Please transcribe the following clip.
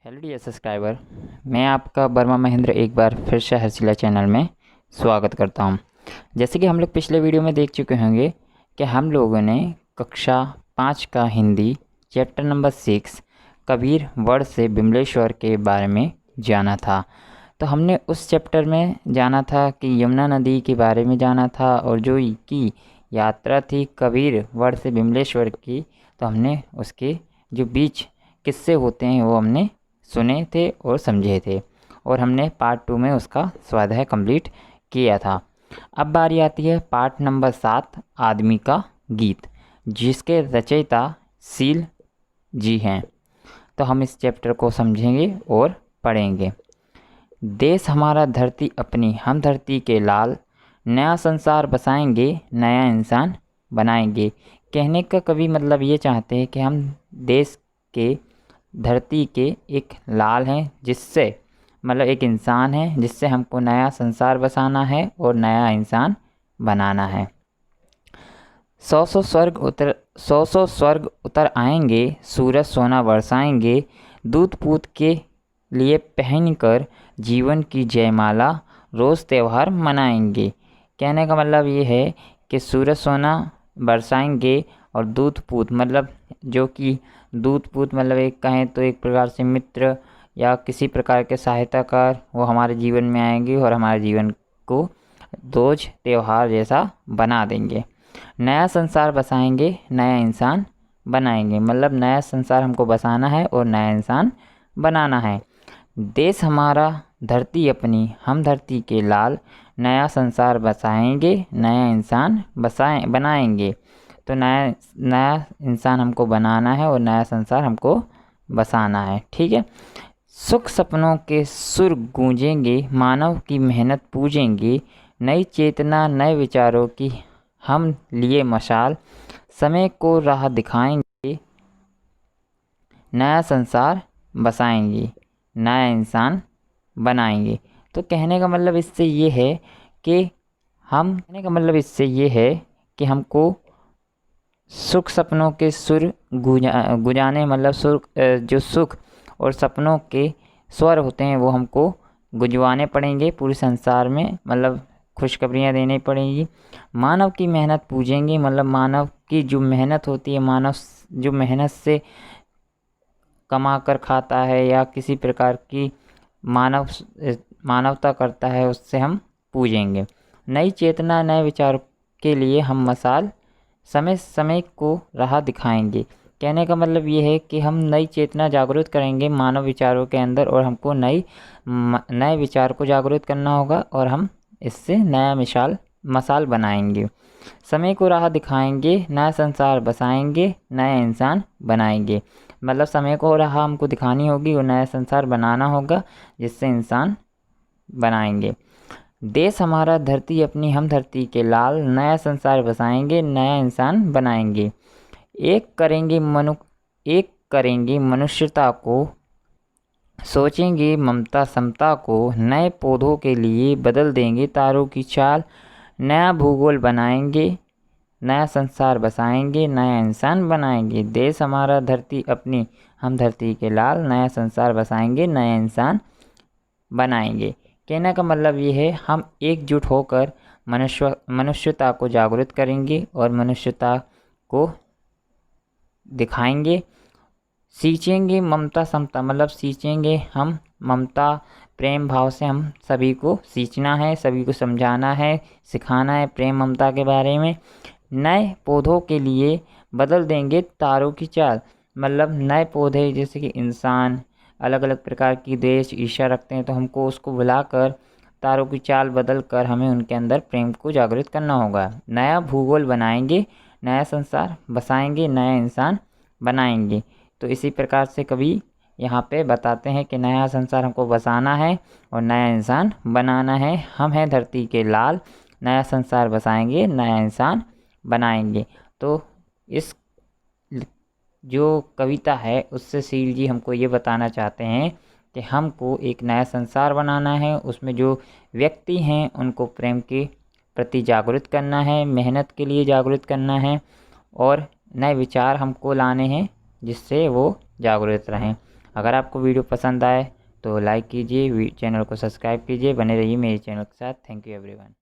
Hello dear subscriber, मैं आपका वर्मा महेंद्र एक बार फिर से हर्षिला चैनल में स्वागत करता हूं। जैसे कि हम लोग पिछले वीडियो में देख चुके होंगे कि हम लोगों ने कक्षा 5 का हिंदी चैप्टर नंबर 6 कबीर वर्ण से बिमलेश्वर के बारे में जाना था। तो हमने उस चैप्टर में जाना था कि यमुना नदी के बारे में जाना था और जो की यात्रा थी कबीर वर्ण से बिमलेश्वर की, तो हमने उसके जो बीच किस्से होते हैं वो हमने सुने थे और समझे थे और हमने पार्ट 2 में उसका स्वाध्याय कंप्लीट किया था। अब बारी आती है पार्ट नंबर 7 आदमी का गीत, जिसके रचयिता सील जी हैं। तो हम इस चैप्टर को समझेंगे और पढ़ेंगे। देश हमारा धरती अपनी, हम धरती के लाल, नया संसार बसाएंगे, नया इंसान बनाएंगे। कहने का कवि मतलब ये चाहते हैं कि हम देश के धरती के एक लाल हैं, जिससे मतलब एक इंसान है जिससे हमको नया संसार बसाना है और नया इंसान बनाना है। सौ सौ स्वर्ग उतर आएंगे, सूरज सोना बरसाएंगे, दूध पूत के लिए पहनकर जीवन की जयमाला, रोज़ त्यौहार मनाएंगे। कहने का मतलब ये है कि सूरज सोना बरसाएंगे और दूध पूत मतलब जो कि दूध पूत मतलब एक कहें तो एक प्रकार से मित्र या किसी प्रकार के सहायताकार, वो हमारे जीवन में आएंगे और हमारे जीवन को रोज त्यौहार जैसा बना देंगे। नया संसार बसाएंगे, नया इंसान बनाएंगे, मतलब नया संसार हमको बसाना है और नया इंसान बनाना है। देश हमारा धरती अपनी, हम धरती के लाल, नया संसार बसाएंगे, नया इंसान बनाएंगे। तो नया इंसान हमको बनाना है और नया संसार हमको बसाना है। ठीक है। सुख सपनों के सुर गूंजेंगे, मानव की मेहनत पूजेंगे, नई चेतना नए विचारों की हम लिए मशाल, समय को राह दिखाएंगे, नया संसार बसाएंगे, नया इंसान बनाएंगे। तो कहने का मतलब इससे ये है कि हमको सुख सपनों के सुर गुजाने मतलब जो सुख और सपनों के स्वर होते हैं वो हमको गुजवाने पड़ेंगे पूरे संसार में, मतलब खुशखबरियाँ देनी पड़ेंगी। मानव की मेहनत पूजेंगे, मतलब मानव की जो मेहनत होती है, मानव जो मेहनत से कमा कर खाता है या किसी प्रकार की मानवता करता है, उससे हम पूजेंगे। नई चेतना नए विचार के लिए हम मशाल, समय समय को राह दिखाएंगे। कहने का मतलब ये है कि हम नई चेतना जागृत करेंगे मानव विचारों के अंदर और हमको नए विचार को जागृत करना होगा और हम इससे नया मशाल बनाएंगे। समय को राह दिखाएंगे, नया संसार बसाएंगे, नया इंसान बनाएंगे, मतलब समय को राह हमको दिखानी होगी और नया संसार बनाना होगा जिससे इंसान बनाएंगे। देश हमारा धरती अपनी, हम धरती के लाल, नया संसार बसाएंगे, नया इंसान बनाएंगे। एक करेंगे मनुष्यता को, सोचेंगे ममता समता को, नए पौधों के लिए बदल देंगे तारों की चाल, नया भूगोल बनाएंगे, नया संसार बसाएंगे, नया इंसान बनाएंगे। देश हमारा धरती अपनी, हम धरती के लाल, नया संसार बसाएंगे, नया इंसान बनाएंगे। कहने का मतलब ये है हम एकजुट होकर मनुष्यता को जागृत करेंगे और मनुष्यता को दिखाएंगे। सींचेंगे ममता समता, मतलब सींचेंगे हम ममता प्रेम भाव से, हम सभी को सींचना है, सभी को समझाना है, सिखाना है प्रेम ममता के बारे में। नए पौधों के लिए बदल देंगे तारों की चाल, मतलब नए पौधे जैसे कि इंसान अलग अलग प्रकार की द्वेष ईर्ष्या रखते हैं, तो हमको उसको बुलाकर तारों की चाल बदल कर हमें उनके अंदर प्रेम को जागृत करना होगा। नया भूगोल बनाएंगे, नया संसार बसाएंगे, नया इंसान बनाएंगे। तो इसी प्रकार से कवि यहाँ पे बताते हैं कि नया संसार हमको बसाना है और नया इंसान बनाना है। हम हैं धरती के लाल, नया संसार बसाएंगे, नया इंसान बनाएंगे। तो इस जो कविता है उससे सील जी हमको ये बताना चाहते हैं कि हमको एक नया संसार बनाना है, उसमें जो व्यक्ति हैं उनको प्रेम के प्रति जागृत करना है, मेहनत के लिए जागृत करना है और नए विचार हमको लाने हैं जिससे वो जागृत रहें। अगर आपको वीडियो पसंद आए तो लाइक कीजिए, चैनल को सब्सक्राइब कीजिए, बने रहिए मेरे चैनल के साथ। Thank you everyone.